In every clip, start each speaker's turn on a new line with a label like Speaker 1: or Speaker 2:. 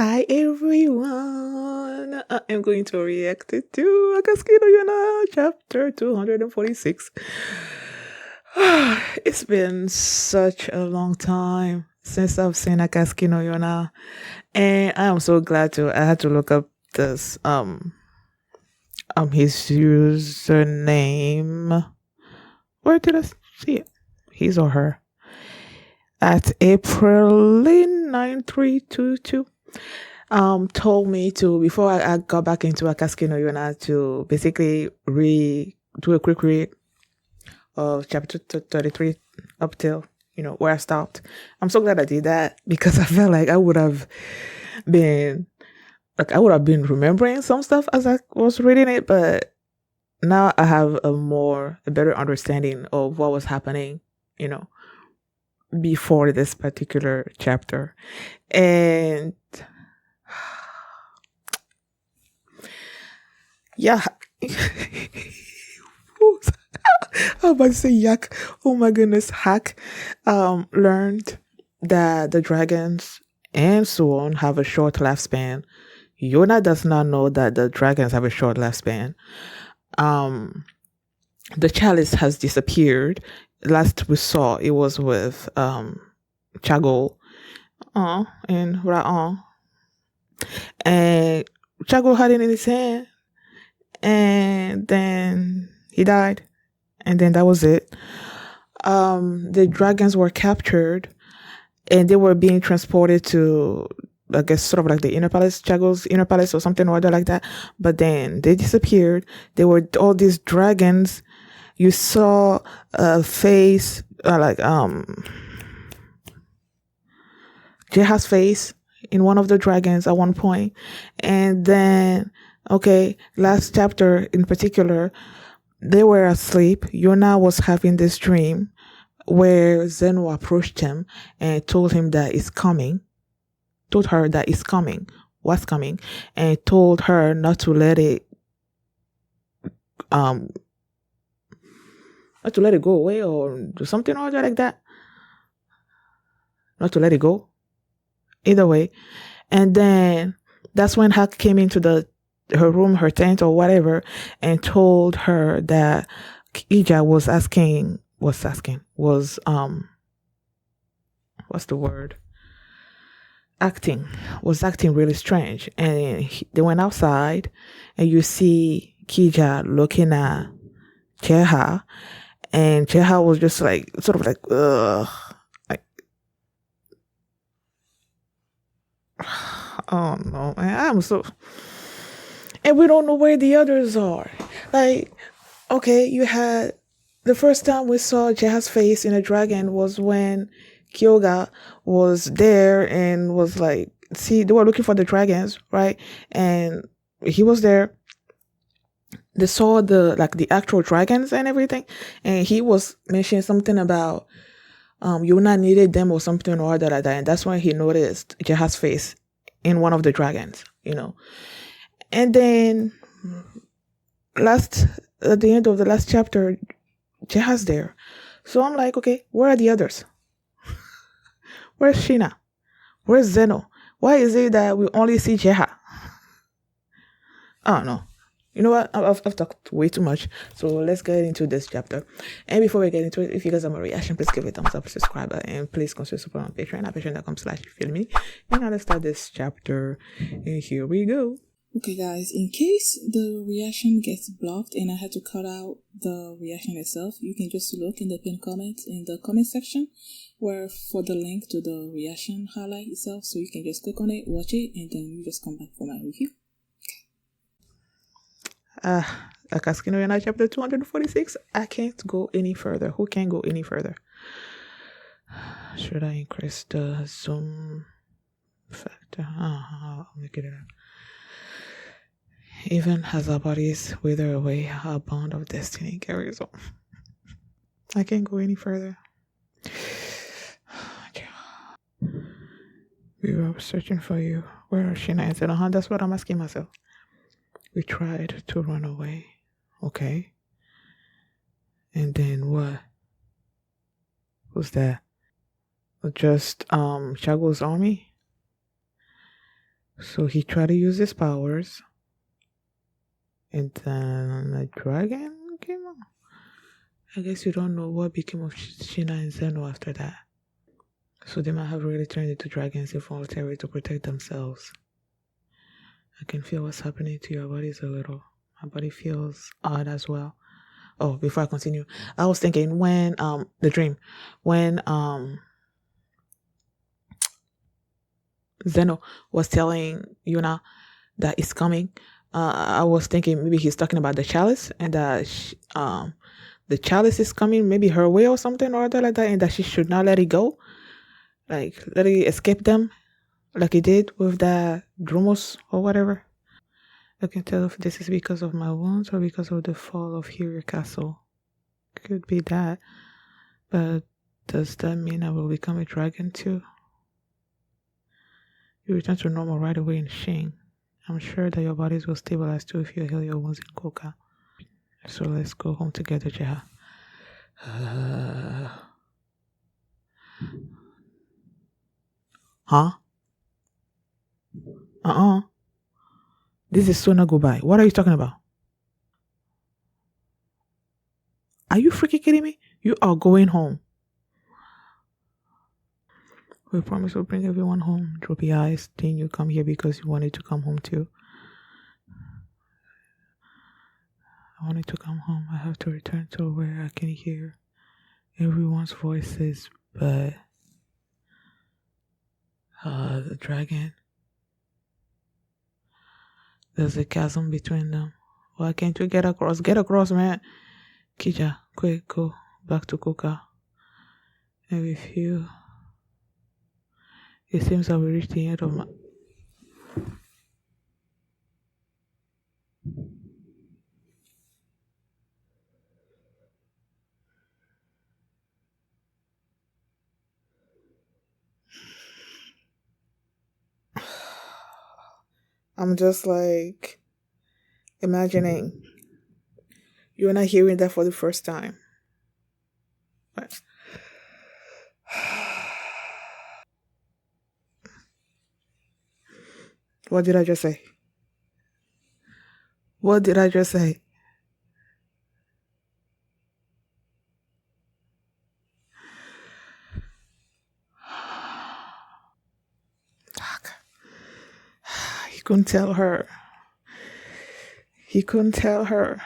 Speaker 1: Hi everyone! I'm going to react to Akatsuki no Yona chapter 246. It's been such a long time since I've seen Akatsuki no Yona, and I am so glad to. I had to look up this his username. Where did I see it? His or her at April9322. Told me to, before I got back into Akatsuki no Yona, to basically do a quick read of chapter 33 up till where I stopped. I'm so glad I did that because I felt like I would have been remembering some stuff as I was reading it, but now I have a better understanding of what was happening, before this particular chapter. And yeah. I'm about to say yak. Oh my goodness, Hack learned that the dragons and so on have a short lifespan. Yona does not know that the dragons have a short lifespan. The chalice has disappeared. Last we saw, it was with Chagol and Ra'on. And Chagol had it in his hand, and then he died, and then that was it. The dragons were captured, and they were being transported to, I guess, sort of like the inner palace, Chagol's inner palace or something or other like that. But then they disappeared. There were all these dragons. You saw a face, Jeha's face in one of the dragons at one point. And then, last chapter in particular, they were asleep. Yona was having this dream where Zeno approached him and told him that it's coming. Told her that it's coming. What's coming? And told her not to let it go away or do something or other like that. Not to let it go. Either way. And then that's when Hack came into her room, her tent or whatever, and told her that Ija was acting really strange. And they went outside, and you see Kija looking at Cheha, and Cheha was just like, sort of like, ugh. Like, oh no, man, and we don't know where the others are. Like, you had, the first time we saw Cheha's face in a dragon was when Kyoga was there and was like, see, they were looking for the dragons, right? And he was there. They saw the actual dragons and everything, and he was mentioning something about Yona needed them or something or other like that, and that's when he noticed Jeha's face in one of the dragons, And then at the end of the last chapter, Jeha's there. So I'm like, okay, where are the others? Where's Shina? Where's Zeno? Why is it that we only see Jeha? I don't know. You know what? I've talked way too much. So let's get into this chapter. And before we get into it, if you guys have a reaction, please give it a thumbs up, subscribe, and please consider support on Patreon at patreon.com/feelme. And now let's start this chapter. And here we go.
Speaker 2: Okay guys, in case the reaction gets blocked and I had to cut out the reaction itself, you can just look in the pinned comment in the comment section for the link to the reaction highlight itself, so you can just click on it, watch it, and then you just come back for my review.
Speaker 1: Akatsuki no Yona chapter 246. I can't go any further. Who can go any further? Should I increase the zoom factor? I'll make it up. Even as our bodies wither away, our bond of destiny carries on. I can't go any further. We were searching for you. Where are Shina and Zeno? That's what I'm asking myself. We tried to run away. Okay. And then what? Who's that? Just Chagol's army? So he tried to use his powers, and then a dragon came out. I guess you don't know what became of Shina and Zeno after that. So they might have really turned into dragons involuntarily to protect themselves. I can feel what's happening to your bodies a little. My body feels odd as well. Oh, before I continue, I was thinking when the dream, when Zeno was telling Yuna that it's coming. I was thinking maybe he's talking about the chalice and that the chalice is coming, maybe her way or something or other like that, and that she should not let it go, like let it escape them, like it did with the Dromos or whatever. I can tell if this is because of my wounds or because of the fall of Hero Castle. Could be that, but does that mean I will become a dragon too? You return to normal right away in Shing. I'm sure that your bodies will stabilize too if you heal your wounds in Koka. So let's go home together, Jeha. Huh? Uh-uh. This is Sona goodbye. What are you talking about? Are you freaking kidding me? You are going home. We promise we'll bring everyone home. Droopy eyes. Didn't you come here because you wanted to come home too? I wanted to come home. I have to return to where I can hear everyone's voices, but the dragon. There's a chasm between them. Why can't we get across? Get across, man. Kija, quick, go back to Kuka. And with you, it seems that we reached the end of my. I'm just like imagining you're not hearing that for the first time. But what did I just say? What did I just say? Fuck. He couldn't tell her. He couldn't tell her.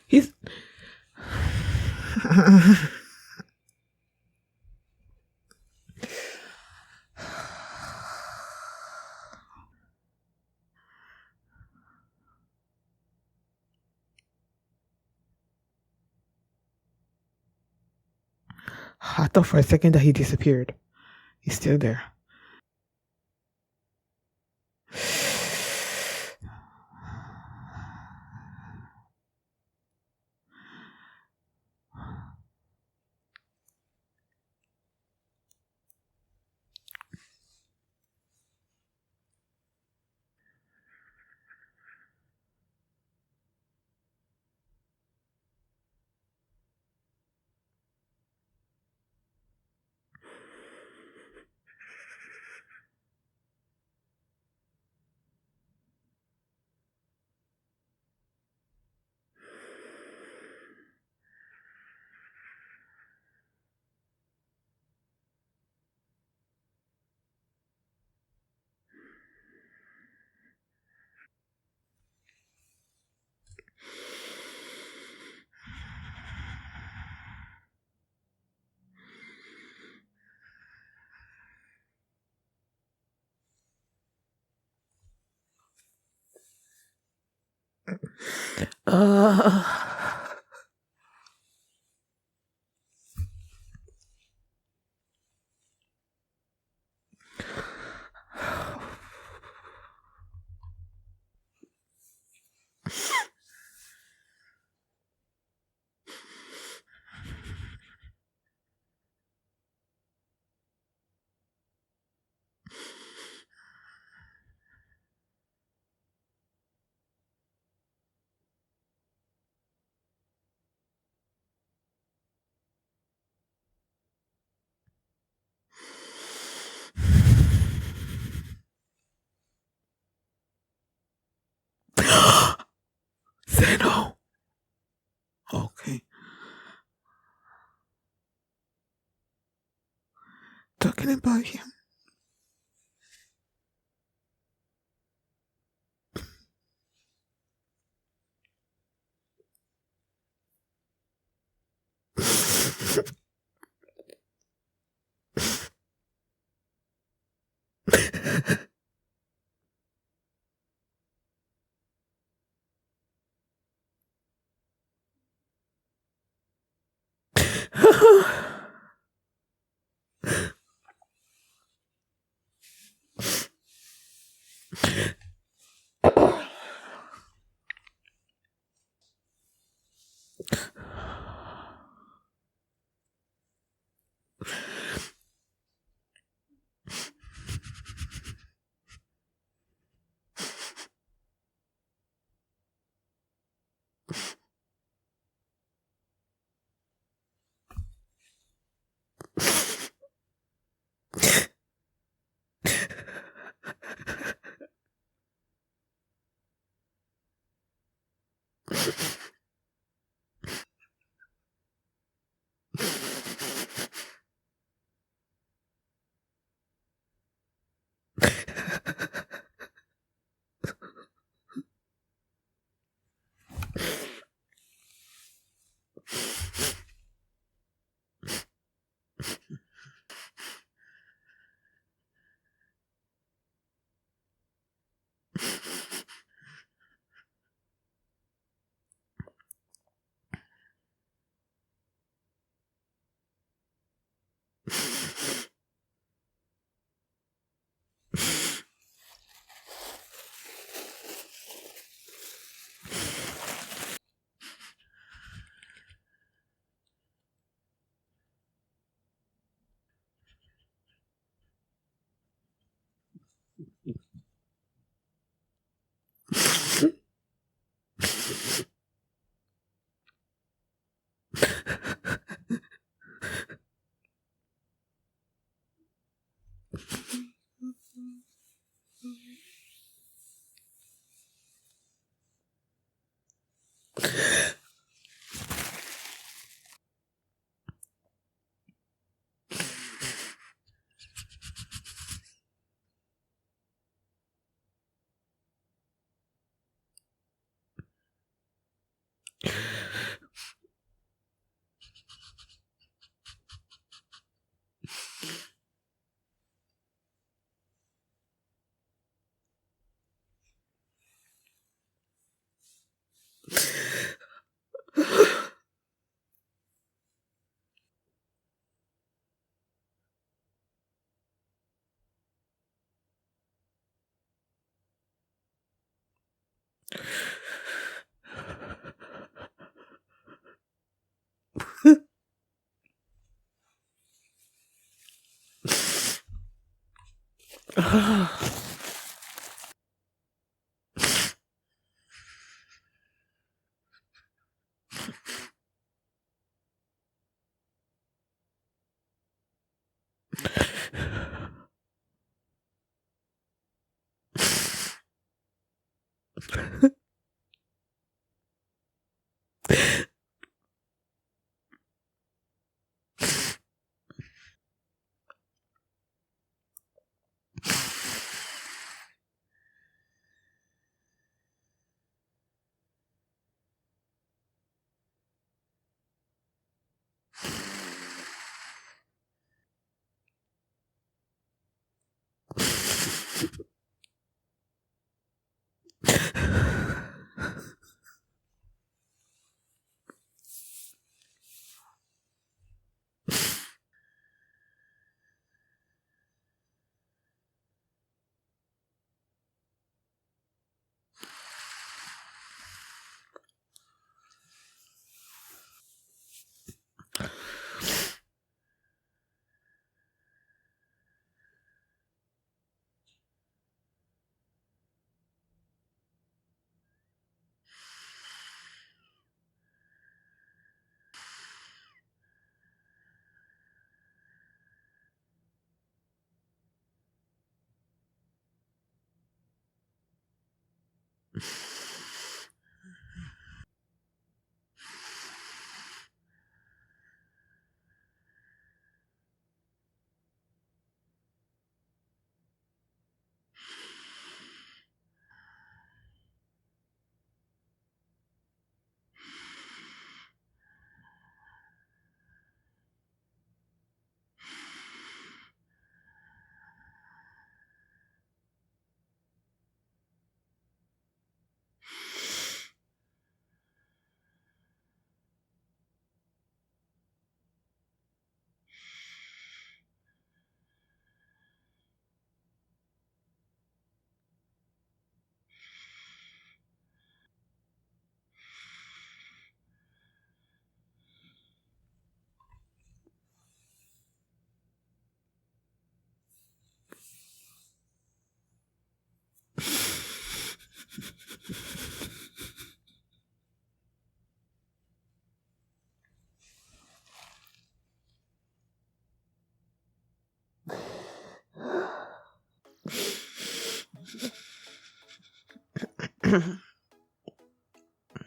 Speaker 1: He's. I thought for a second that he disappeared. He's still there. Uh,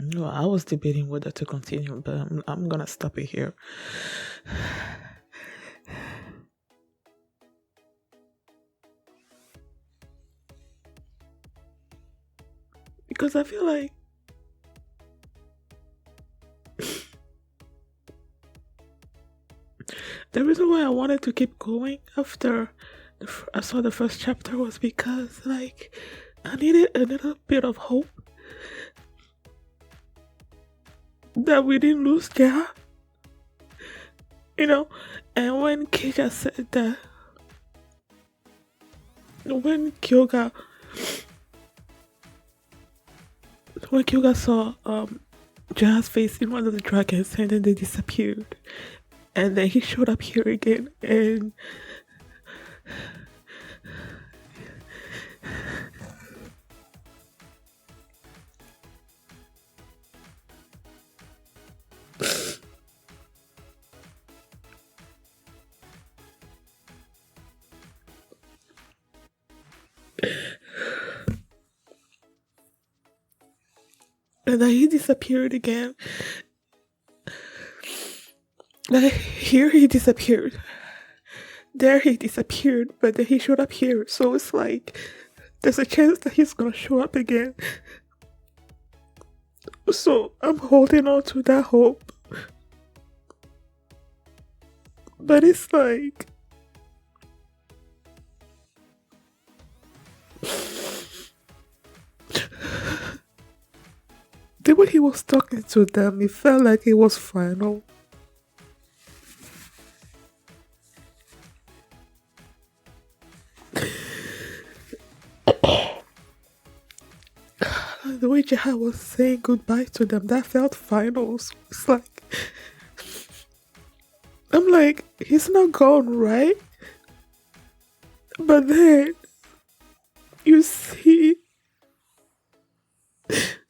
Speaker 1: No, I was debating whether to continue, but I'm gonna stop it here. Because I feel like the reason why I wanted to keep going after I saw the first chapter was because, like, I needed a little bit of hope that we didn't lose Kara, you know. And when Kija said that, when Kyoga, when Kyoga saw Jaha's face in one of the dragons, and then they disappeared, and then he showed up here again, and then he disappeared again. Like, here he disappeared, there he disappeared, but then he showed up here. So it's like there's a chance that he's gonna show up again. So I'm holding on to that hope. But it's like the way he was talking to them, it felt like it was final. The way Jaha was saying goodbye to them, that felt final. So it's like, I'm like, he's not gone, right? But then you see,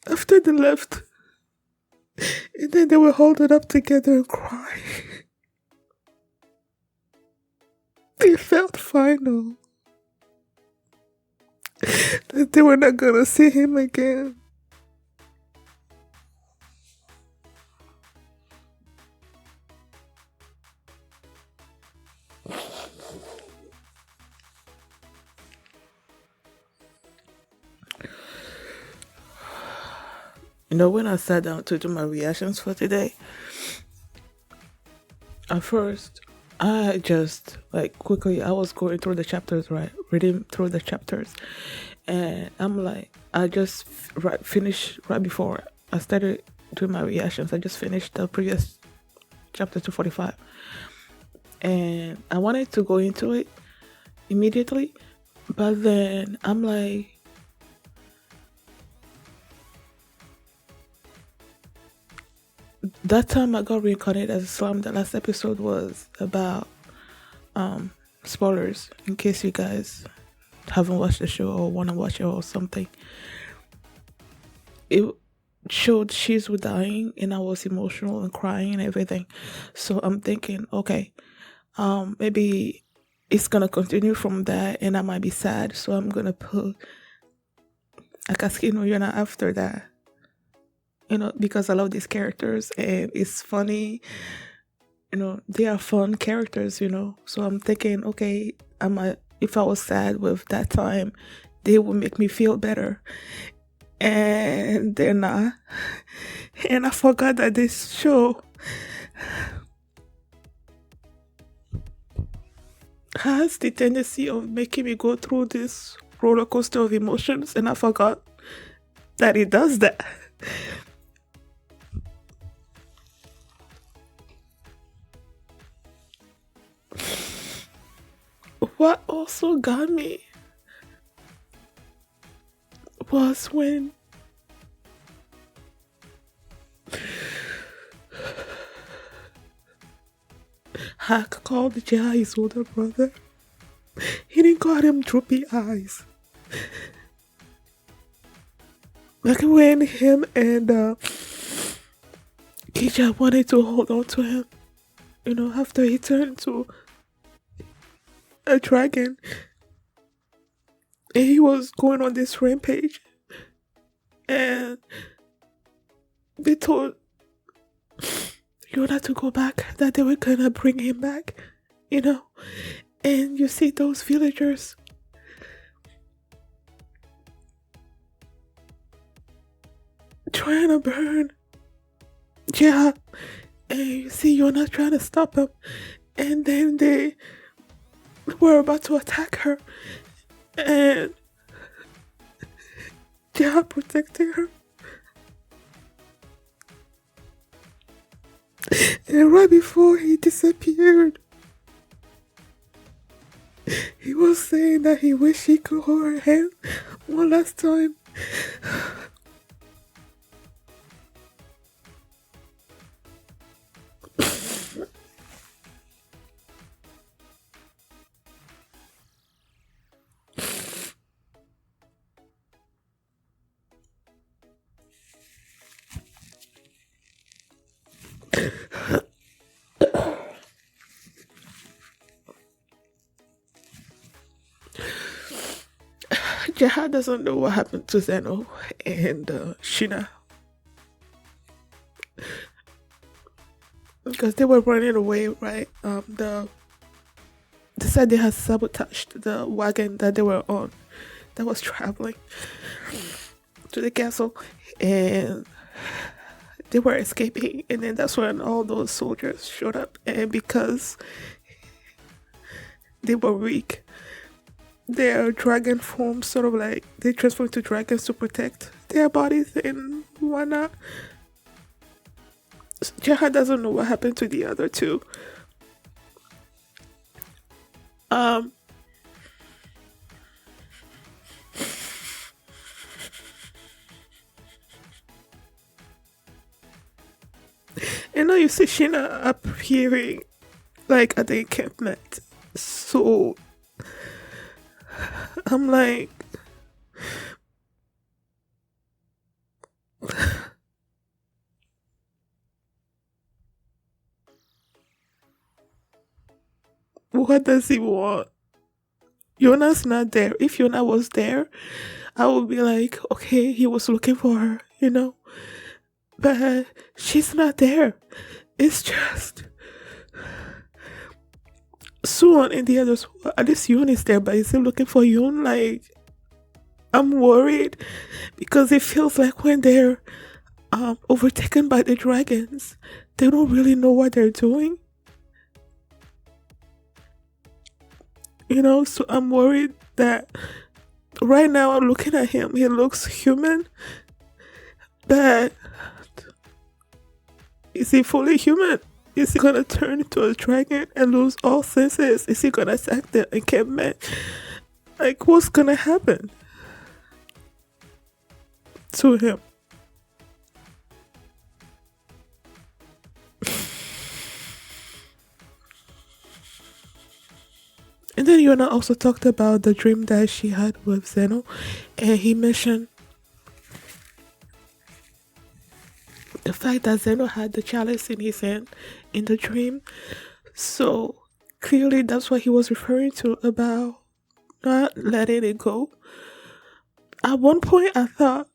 Speaker 1: after they left, and then they were holding up together and crying. It felt final. That they were not gonna see him again. You know, when I sat down to do my reactions for today, at first, I just, like, quickly, I was going through the chapters, right? Reading through the chapters. And I'm like, I just finished right before I started doing my reactions. I just finished the previous chapter 245. And I wanted to go into it immediately. But then I'm like, that time I got reincarnated as a slime. The last episode was about spoilers, in case you guys haven't watched the show or want to watch it or something. It showed she's dying, and I was emotional and crying and everything. So I'm thinking, okay, maybe it's gonna continue from that, and I might be sad. So I'm gonna put Akatsuki no Yona after that. You know, because I love these characters and it's funny. You know, they are fun characters, you know. So I'm thinking, okay, if I was sad with that time, they would make me feel better. And they're not. And I forgot that this show has the tendency of making me go through this roller coaster of emotions, and I forgot that it does that. What also got me was when Hack called Jai his older brother. He didn't call him droopy eyes. Like when him and Kija wanted to hold on to him, you know, after he turned to a dragon and he was going on this rampage, and they told Yona to go back, that they were gonna bring him back, you know. And you see those villagers trying to burn Jeha, and you see Yona trying to stop him, and then they were about to attack her, and Jeha protecting her. And right before he disappeared, he was saying that he wished he could hold her hand one last time. Jaha doesn't know what happened to Zeno and Shina, because they were running away, right? They said they had sabotaged the wagon that they were on, that was traveling to the castle, and they were escaping. And then that's when all those soldiers showed up, and because they were weak, their dragon form, sort of like they transformed to dragons to protect their bodies and whatnot. Jaha doesn't know what happened to the other two. And now you see Shina appearing like at the encampment. So I'm like, what does he want? Yona's not there. If Yona was there, I would be like, okay, he was looking for her, you know? But she's not there. It's just Suwon and the others. At least Yoon is there, but is he looking for Yoon? Like, I'm worried because it feels like when they're overtaken by the dragons, they don't really know what they're doing. You know, so I'm worried that right now I'm looking at him, he looks human, but is he fully human? Is he gonna turn into a dragon and lose all senses? Is he gonna attack the encampment? Like, what's gonna happen to him? And then Yona also talked about the dream that she had with Zeno, and he mentioned the fact that Zeno had the chalice in his hand in the dream. So clearly that's what he was referring to about not letting it go. At one point I thought,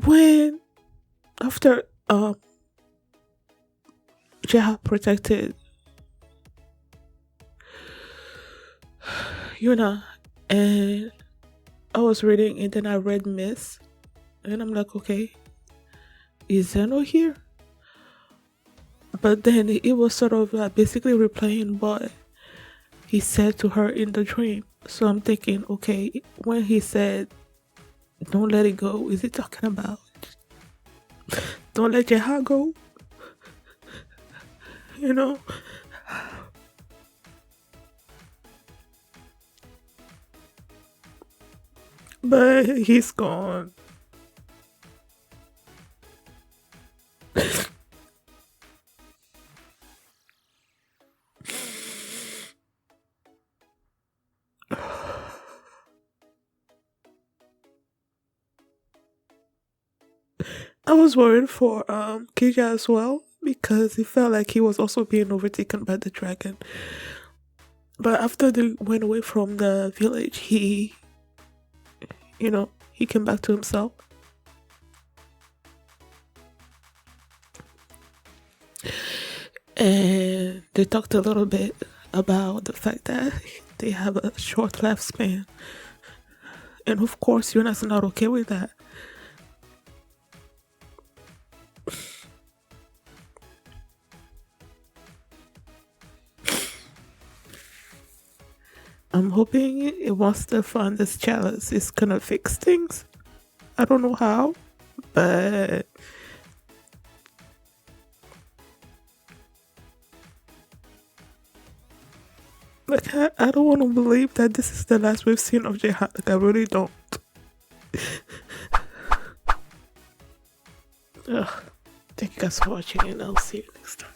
Speaker 1: when after Jeha protected Yuna, and I was reading and then I read Miss, and I'm like, okay, is Zeno here? But then it was sort of basically replaying what he said to her in the dream. So I'm thinking, okay, when he said don't let it go, is he talking about don't let Jeha go? You know? But he's gone. I was worried for Kija as well, because it felt like he was also being overtaken by the dragon. But after they went away from the village, he, you know, He came back to himself. And they talked a little bit about the fact that they have a short lifespan. And of course, Yona's not okay with that. I'm hoping once they find this chalice, it's gonna fix things. I don't know how, but like I don't want to believe that this is the last we've seen of Jehan. Like I really don't. Ugh. Thank you guys for watching, and I'll see you next time.